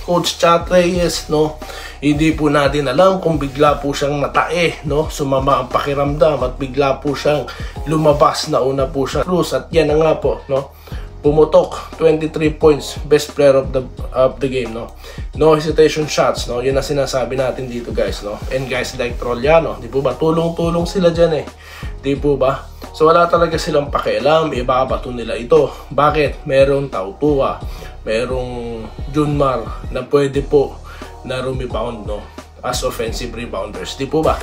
Coach Chat Reyes, no? Hindi po natin alam kung bigla po siyang natae, no? Sumama ang pakiramdam at bigla po siyang lumabas na una po siya Cruz, at yan na nga po, no? Pumutok 23 points, best player of the game, no? No hesitation shots, no? Yun ang sinasabi natin dito, guys, no? And guys like Trollano, di po ba? Tulong-tulong sila dyan, eh. Di po ba? So wala talaga silang pakialam, ibabato nila ito. Bakit? Merong Tautua, merong Junmar na pwede po na rebound, no? As offensive rebounders, di po ba?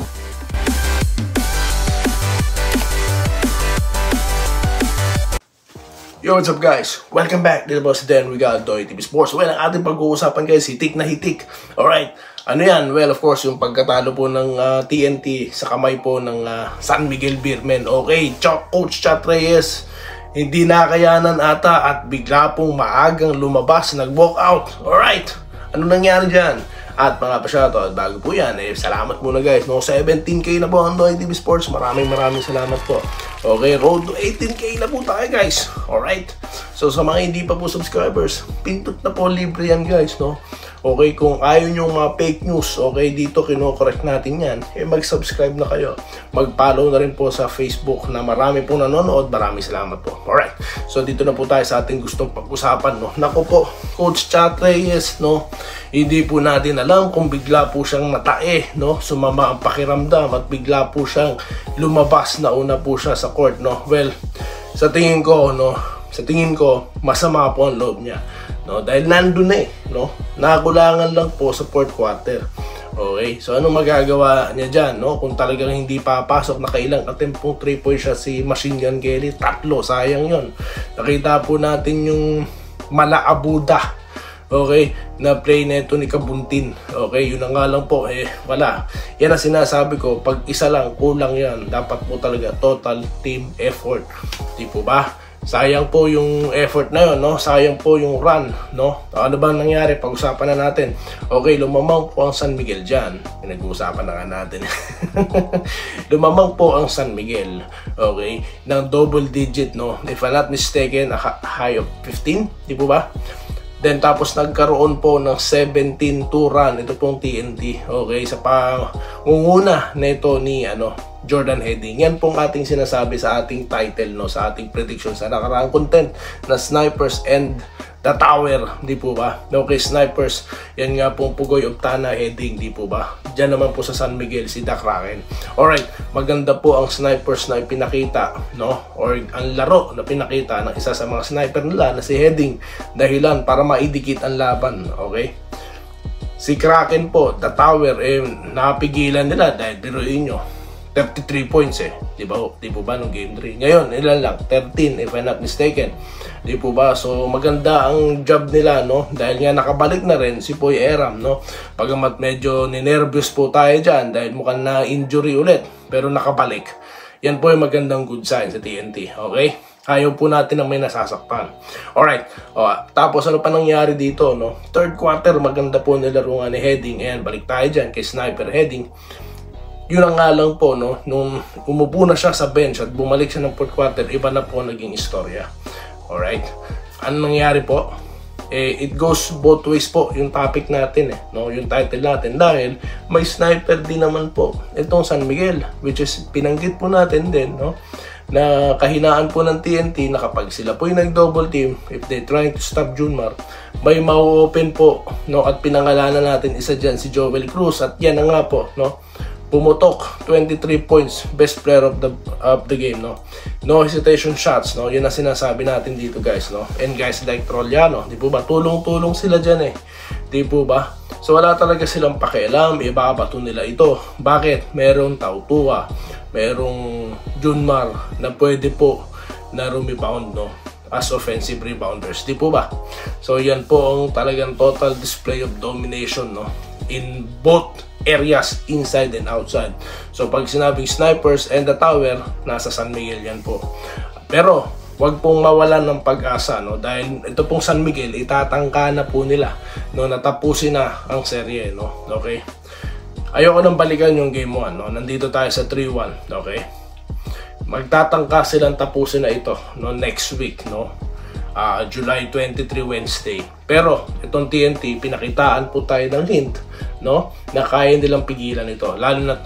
Yo, what's up guys? Welcome back. Dito po si Dan Rigaldo, TV Sports. Well, ang ating pag-uusapan guys, hitik na hitik. Alright, ano yan? Well, of course, yung pagkatalo po ng TNT sa kamay po ng San Miguel Beermen. Okay, Coach Chat Reyes, hindi nakayanan ata at bigla pong maagang lumabas, nag-walk out. Alright, ano nangyari dyan? At mga pa-shoutout, bago po yan, salamat muna guys, no? 17K na po ang TV Sports, maraming salamat po. Okay, road to 18K na po tayo guys. Alright, so sa mga hindi pa po subscribers, pintot na po, libre yan guys, no? Okay, kung ayaw nyo mga fake news, okay, dito kino-correct natin yan, mag-subscribe na kayo. Mag-follow na rin po sa Facebook na marami pong nanonood. Maraming salamat po. Alright, so dito na po tayo sa ating gustong pag-usapan, no? Naku po, Coach Chat Reyes, no? Hindi po natin alam kung bigla po siyang natae, no? Sumama ang pakiramdam at bigla po siyang lumabas na una po siya sa court, no? Well, sa tingin ko, no? Sa tingin ko, masama po ang loob niya, no? Dahil nandun na, no? Nakakulangan lang po sa fourth quarter. Okay, so anong magagawa niya dyan, no? Kung talagang hindi papasok, nakailang atempong 3-point shot si Machine Gun Kelly, 3, sayang yon. Nakita po natin yung malaabuda, okay, na play neto ni Kabuntin. Okay, yun na nga lang po, wala. Yan ang sinasabi ko, pag isa lang, kulang yan. Dapat po talaga total team effort. Di po ba? Sayang po yung effort na yun, no? Sayang po yung run, no? Ano ba nangyari? Pag-usapan na natin. Okay, lumamang po ang San Miguel dyan. Pinag-uusapan na nga natin. Lumamang po ang San Miguel, okay, ng double digit, no? If I'm not mistaken, a high of 15, di po ba? Then tapos nagkaroon po ng 17-2 run ito pong TNT, okay, sa pangunguna nito ni Jordan Heading. Yan pong ating sinasabi sa ating title, no, sa ating prediction sa nakaraang content na Snipers and the Tower, di po ba? Okay, Snipers, yan nga pong Pugoy Optana Heading, di po ba? Diyan naman po sa San Miguel si The Kraken. Alright, maganda po ang Snipers na ipinakita, no? Or ang laro na pinakita ng isa sa mga sniper nila na si Heading, dahilan para maidikit ang laban, okay? Si Kraken po, The Tower, napigilan nila dahil biruin nyo, 33 points di ba? Di po ba nung game 3? Ngayon, ilan lang? 13 if I'm not mistaken. Di po ba? So maganda ang job nila, no? Dahil nga nakabalik na rin si Poy Eram, no? Pagamat medyo ninervous po tayo dyan dahil mukhang na injury ulit, pero nakabalik. Yan po yung magandang good sign sa TNT, okay? Ayaw po natin na may nasasaktan. Alright, tapos ano pa nangyari dito, no? Third quarter, maganda po nilaro nga ni Heading. Ayan, balik tayo dyan kay Sniper Heading. Yun ang nga lang po, no, nung umupo na siya sa bench at bumalik siya ng fourth quarter, iba na po naging istorya. Alright? Ano nangyari po? It goes both ways po yung topic natin, no, yung title natin. Dahil may sniper din naman po itong San Miguel, which is pinanggit po natin din, no, na kahinaan po ng TNT na kapag sila po yung nag-double team, if they trying to stop Junmar, may mau-open po, no, at pinangalanan natin isa dyan si Joel Cruz, at yan na nga po, no, pumutok 23 points, best player of the game, no? No hesitation shots, no? Yun ang sinasabi natin dito guys, no? And guys like Trollano, di po ba? Tulong-tulong sila dyan, di po ba? So wala talaga silang pakialam, ibabato nila ito. Bakit? Merong Tautua, merong Junmar na pwede po na rebound, no? As offensive rebounders, di po ba? So yan po ang talagang total display of domination, no? In both areas, inside and outside. So pag sinabing Snipers and the Tower, nasa San Miguel yan po. Pero wag pong mawalan ng pag-asa, no, dahil ito pong San Miguel itatangka na po nila, no, natapusin na ang serye, no. Okay, ayoko nang balikan yung game 1, no. Nandito tayo sa 3-1, okay. Magtatangka silang tapusin na ito, no, next week, no. July 23 Wednesday. Pero itong TNT, pinakitaan po tayo ng hint, no, na kaya nilang pigilan ito, lalo na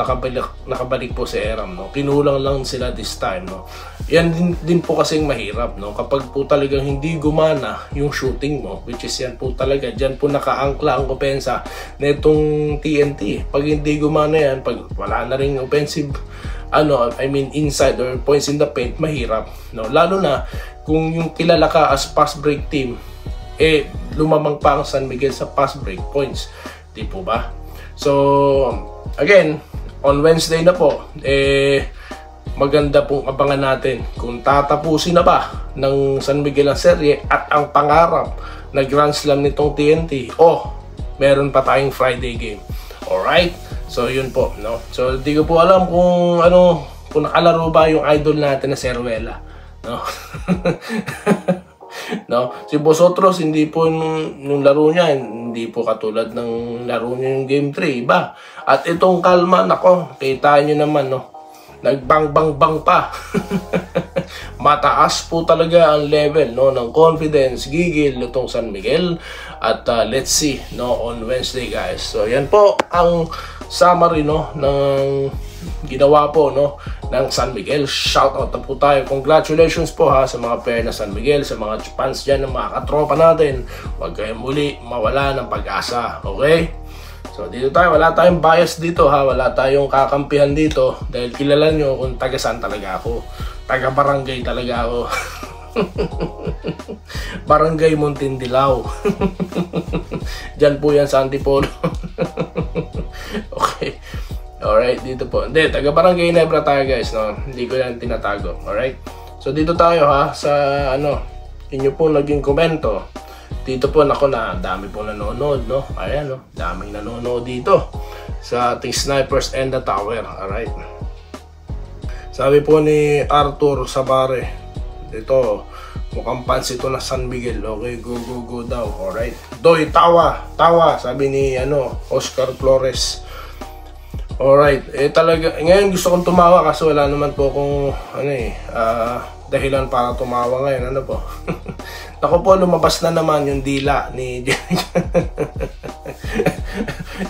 nakabalik po si Eram, no. Kinulang lang sila this time, no. Yan din po kasing mahirap, no, kapag po talagang hindi gumana yung shooting mo, which is yan po talaga, dyan po nakaangkla ang opensa na itong TNT. Pag hindi gumana yan, pag wala na ring offensive, inside or points in the paint, mahirap, no. Lalo na kung yung kilala ka as pass break team, lumamang pa ang San Miguel sa pass break points, di po ba? So again, on Wednesday na po, maganda pong abangan natin kung tatapusin na ba ng San Miguel ang serye at ang pangarap na Grand Slam nitong TNT, meron pa tayong Friday game. Alright, so yun po, no. So di ko po alam kung kung nakalaro ba yung idol natin na Seruela, no. No, si Bosotros, hindi po nung laro niya, hindi po katulad ng laro niya yung game 3, iba. At itong Kalma, nako, kita nyo naman, no, nagbang-bang-bang pa. Mataas po talaga ang level, no, ng confidence, gigil itong San Miguel. At let's see, no, on Wednesday, guys. So yan po ang summary, no, ng ginawa po, no, ng San Miguel. Shout out na po tayo. Congratulations po ha sa mga pair na San Miguel, sa mga fans dyan, ng mga katropa natin. Huwag kayong muli mawala ng pag-asa. Okay? So dito tayo, wala tayong bias dito ha. Wala tayong kakampihan dito. Dahil kilala nyo kung taga-san talaga ako. Taga-barangay talaga ako. Barangay Muntindilaw. Dyan po yan sa Antipolo. Okay. Alright, dito po. Hindi, taga-barangay Nebra tayo, guys, no? Hindi ko yan tinatago. Alright? So dito tayo ha sa inyo po naging komento. Dito po, nako, na dami po nanonood, no? Ayan, no? Daming nanonood dito sa ating Snipers and the Tower. Alright? Sabi po ni Arthur Sabare, dito, mukhang pansi ito na San Miguel. Okay, go, go, go daw. Alright? Doy, tawa, tawa. Sabi ni, Oscar Flores. Alright, talaga, ngayon gusto kong tumawa kasi wala naman po akong, dahilan para tumawa ngayon, po. Naku po, lumabas na naman yung dila ni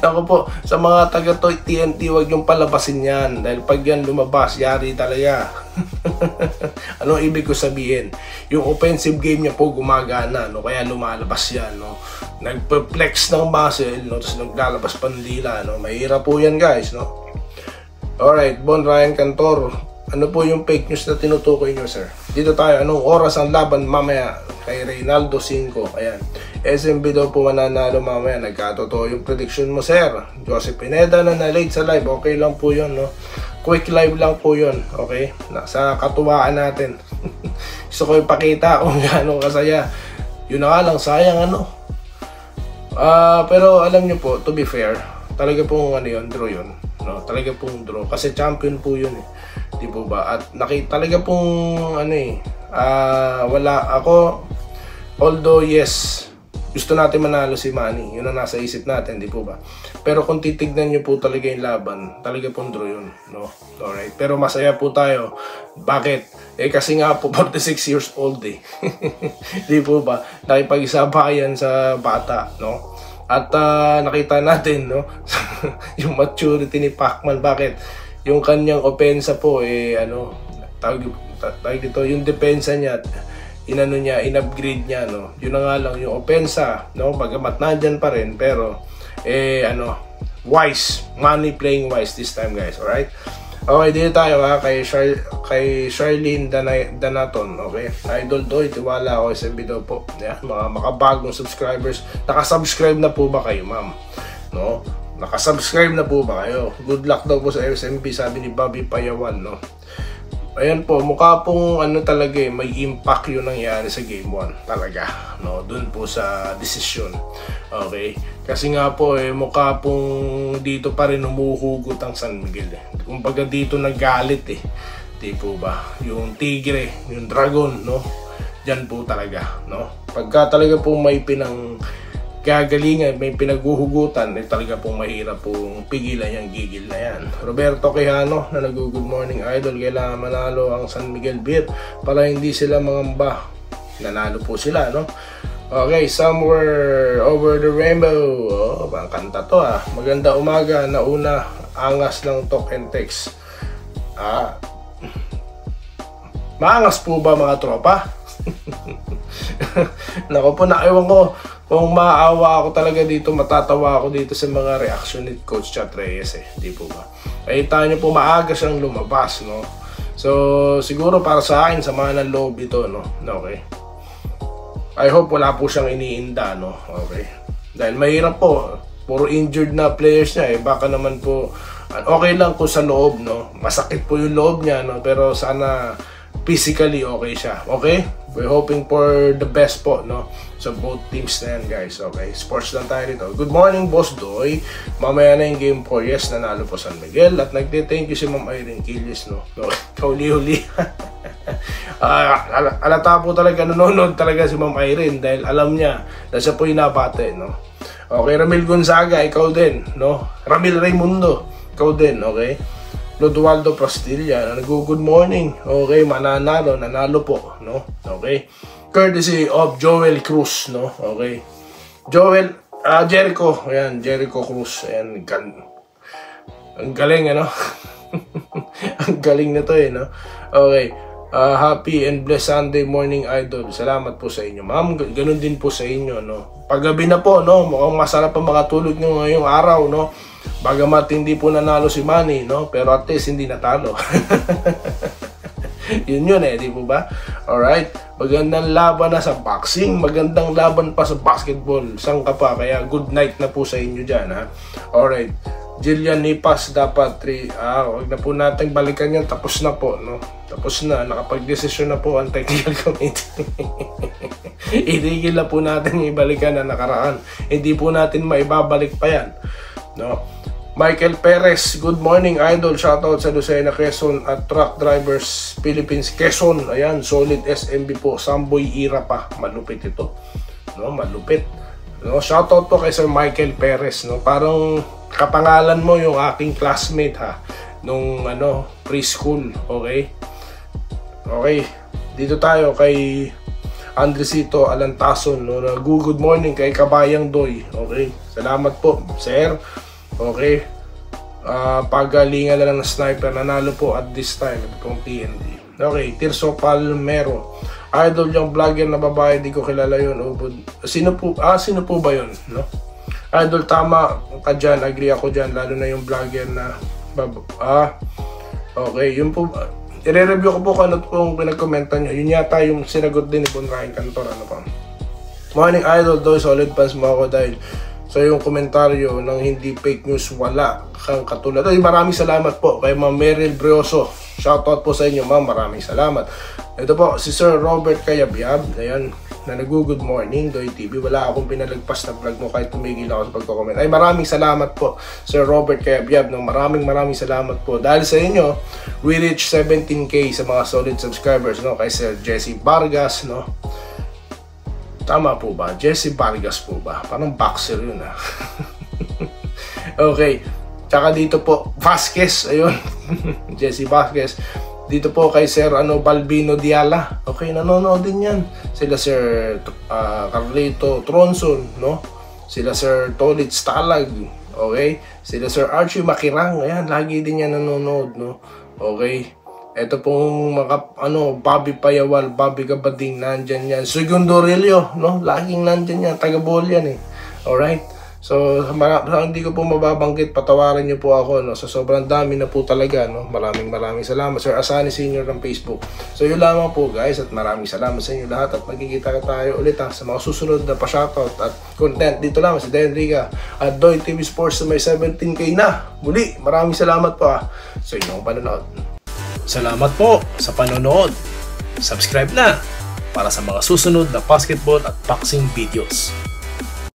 Naku po, sa mga taga-toy TNT, huwag yung palabasin yan. Dahil pag yan lumabas, yari talaga. Anong ibig ko sabihin? Yung offensive game niya po gumagana, no? Kaya lumalabas yan, no? Nagpe-flex ng muscle, no? Tapos naglalabas pandila, no? Mahirap po yan, guys, no? Alright, Bon Ryan Cantor, ano po yung fake news na tinutukoy nyo, sir? Dito tayo, anong oras ang laban mamaya kay Reynaldo 5? Ayan, SMB daw po mananalo mamaya. Nagkatotoo yung prediction mo, sir. Joseph Pineda na late sa live, okay lang po yun, no? Quick live lang po yun, okay? Sa katuwaan natin. Gusto ko ipakita kung gaano kasaya. Yun na nga lang, sayang, pero alam nyo po, to be fair, talaga pong draw yun, no? Talaga pong draw kasi champion po yun, di po ba? At talaga pong wala ako, although yes, gusto natin manalo si Manny, yun ang nasa isip natin, di po ba? Pero kung titignan nyo po talaga yung laban, talaga pong draw yun, no? Alright, pero masaya po tayo. Bakit? Kasi nga po 46 years old, di po ba? Nakipag-isabayan sa bata, no? At nakita natin, no, yung maturity ni Pacman. Bakit? Yung kanyang opensa po, tawag dito, yung depensa niya, in-upgrade niya, no. Yun na nga lang, yung opensa, no, bagamat nandyan pa rin, pero, wise, money playing wise this time, guys, alright? Okay, dito tayo kay Charlene Danaton, okay? Idol Doy, tiwala ako sa video po. Yan, mga makabagong subscribers. Nakasubscribe na po ba kayo, ma'am? No? Nakasubscribe na po ba kayo? Good luck daw po sa SMB, sabi ni Bobby Payawan, no? Ayan po, mukha pong talaga may impact yung nangyari sa Game 1 talaga, no? Dun po sa desisyon. Okay? Kasi nga po, mukha pong dito pa rin umuhugot ang San Miguel. Kumbaga dito nagalit, di po ba? Yung tigre, yung dragon, no? Diyan po talaga, no? Pagka talaga po may gagalingan, may pinaghuhugutan, talaga pong mahirap pong pigilan yung gigil na yan. Roberto Quijano na nag-good morning, idol. Kailangan manalo ang San Miguel Beer para hindi sila mangamba nanalo po sila, no? Okay, Somewhere Over the Rainbow. Oh, bang kanta to ah. Maganda umaga, nauna, angas ng talk and text. Maangas po ba mga tropa? Nako po, ewan ko kung maawa ako talaga dito, matatawa ako dito sa mga reaction ni Coach Chat Reyes di po ba? Kahita nyo po maaga siyang lumabas, no? So, siguro para sa akin, sama ng loob ito, no? Okay. I hope wala po siyang iniinda, no? Okay. Dahil mahirap po, puro injured na players niya baka naman po, okay lang kung sa loob, no? Masakit po yung loob niya, no? Pero sana physically okay siya, okay? We're hoping for the best po, no? So both teams na yan, guys, okay? Sports lang tayo dito. Good morning, Boss Doy. Mamaya na yung game 4. Yes, nanalo po San Miguel. At nagte-thank you si Ma'am Irene Quiles, no? Huli-huli. Alata po talaga, nanonood talaga si Ma'am Irene dahil alam niya na siya po yung nabate, no? Okay, Ramil Gonzaga, ikaw din, no? Ramil Raimundo, ikaw din, okay? Lodualdo Prostilla, good morning. Okay, mananalo, nanalo po, no? Okay. Courtesy of Joel Cruz, no? Okay. Joel, Jericho, ayan, Jericho Cruz, ayan, ang galing, ano? Ang galing na to, no? Okay. Happy and blessed Sunday morning, Idol. Salamat po sa inyo, ma'am. Ganun din po sa inyo, no? Paggabi na po, no? Mukhang masarap ang makatulog nyo ngayong araw, no? Bagamat hindi po nanalo si Manny, no? Pero at least hindi natalo. Yun di po ba? Alright. Magandang laban na sa boxing. Magandang laban pa sa basketball. Saan ka pa? Kaya good night na po sa inyo dyan, ha? Alright. Jillian Nipas dapat 3. Huwag na po natin balikan yan. Tapos na po, no? Tapos na. Nakapag-desisyon na po ang technical committee. Itigil na po natin ibalikan na nakaraan. Hindi po natin maibabalik pa yan, no? Michael Perez, good morning, Idol. Shoutout sa Lucena, Quezon at Truck Drivers Philippines, Quezon. Ayan, solid SMB po. Samboy Ira pa. Malupit ito, no? Malupit, no? Shoutout po kay Sir Michael Perez, no? Parang kapangalan mo yung aking classmate, ha, nung preschool. Okay. Okay, dito tayo kay Andresito Alantason, no? Good morning kay Kabayang Doy. Okay, salamat po, sir. Okay, pagalingan na lang ng sniper, nanalo po at this time. Ito pong TNT. Okay, Tirso Palmero, Idol yung vlogger na babae, di ko kilala yun. Sino po ba yun, no? Idol, tama ka dyan, agree ako dyan, lalo na yung vlogger na okay, yun po. I-review ko po kung ano pong pinag-commenta nyo. Yun yata yung sinagot din ni Bon Ryan Cantor, ano pa. Morning, Idol, do solid fans mo ako dahil so yung komentaryo ng hindi fake news, wala kang katulad. Ay, maraming salamat po kay Ma'am Meryl Brioso. Shoutout po sa inyo, ma'am. Maraming salamat. Ito po, si Sir Robert Kayabyab. Ayan, na good morning, Doy TV. Wala akong pinalagpas na vlog mo kahit tumigil ako sa pagko-comment. Ay, maraming salamat po, Sir Robert Kayabyab. No? Maraming salamat po. Dahil sa inyo, we reach 17K sa mga solid subscribers, no? Kay Sir Jesse Vargas, no? Tama po ba? Jesse Vargas po ba? Parang boxer yun, ha? Okay. Tsaka dito po, Vasquez. Ayun. Jesse Vasquez. Dito po kay Sir Balbino Diala. Okay, nanonood din yan. Sila Sir Carlito Tronson, no? Sila Sir Tolit Stalag. Okay? Sila Sir Archie Makirang. Ayan, lagi din yan nanonood, no? Okay. Ito pong mga Bobby Payawal, Bobby Gabading, nandyan yan. Segundo Relio, no? Laging nandyan yan. Taga-Bohol yan, Alright? So, hindi ko po mababanggit. Patawarin niyo po ako, no? So, sobrang dami na po talaga, no? Maraming salamat. Sir Asani Senior ng Facebook. So, yun lamang po, guys. At maraming salamat sa inyo lahat. At magkikita tayo ulit, sa mga susunod na pa-shoutout at content. Dito lang si Dan Riga at Doy TV Sports na may 17K na. Muli, maraming salamat po, sa inyong panonood. Salamat po sa panonood. Subscribe na para sa mga susunod na basketball at boxing videos.